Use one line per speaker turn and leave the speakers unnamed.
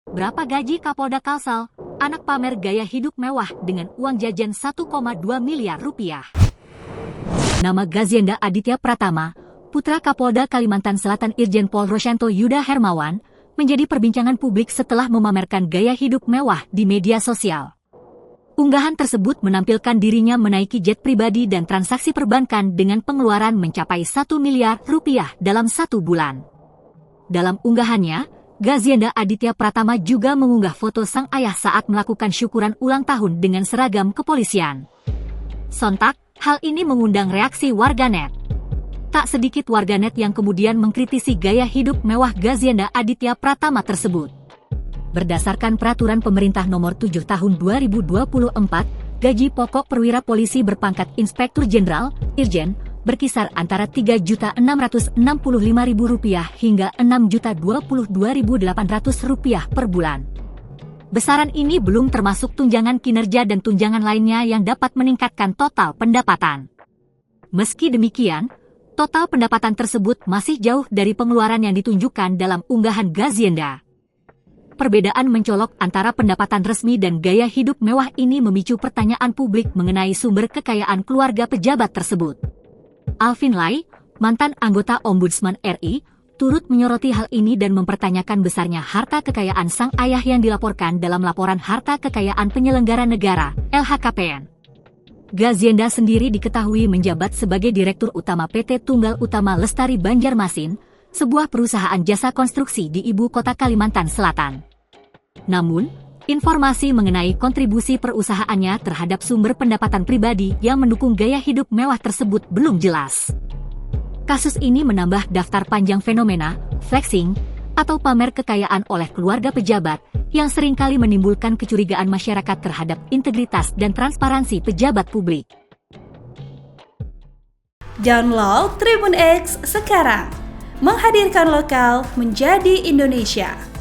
Berapa gaji Kapolda Kalsel? Anak pamer gaya hidup mewah dengan uang jajan 1,2 miliar rupiah. Nama Gazienda Aditya Pratama, putra Kapolda Kalimantan Selatan Irjen Pol Rosyanto Yuda Hermawan, menjadi perbincangan publik setelah memamerkan gaya hidup mewah di media sosial. Unggahan tersebut menampilkan dirinya menaiki jet pribadi dan transaksi perbankan dengan pengeluaran mencapai 1 miliar rupiah dalam 1 bulan. Dalam unggahannya, Gazienda Aditya Pratama juga mengunggah foto sang ayah saat melakukan syukuran ulang tahun dengan seragam kepolisian. Sontak, hal ini mengundang reaksi warganet. Tak sedikit warganet yang kemudian mengkritisi gaya hidup mewah Gazienda Aditya Pratama tersebut. Berdasarkan Peraturan Pemerintah Nomor 7 Tahun 2024, gaji pokok perwira polisi berpangkat Inspektur Jenderal, Irjen, berkisar antara Rp3.665.000 hingga Rp6.022.800 per bulan. Besaran ini belum termasuk tunjangan kinerja dan tunjangan lainnya yang dapat meningkatkan total pendapatan. Meski demikian, total pendapatan tersebut masih jauh dari pengeluaran yang ditunjukkan dalam unggahan Gazienda. Perbedaan mencolok antara pendapatan resmi dan gaya hidup mewah ini memicu pertanyaan publik mengenai sumber kekayaan keluarga pejabat tersebut. Alvin Lai, mantan anggota Ombudsman RI, turut menyoroti hal ini dan mempertanyakan besarnya harta kekayaan sang ayah yang dilaporkan dalam laporan harta kekayaan penyelenggara negara, LHKPN. Gazienda sendiri diketahui menjabat sebagai Direktur Utama PT Tunggal Utama Lestari Banjarmasin, sebuah perusahaan jasa konstruksi di ibu kota Kalimantan Selatan. Namun, informasi mengenai kontribusi perusahaannya terhadap sumber pendapatan pribadi yang mendukung gaya hidup mewah tersebut belum jelas. Kasus ini menambah daftar panjang fenomena flexing atau pamer kekayaan oleh keluarga pejabat yang seringkali menimbulkan kecurigaan masyarakat terhadap integritas dan transparansi pejabat publik.
Download Tribun X sekarang, menghadirkan lokal menjadi Indonesia.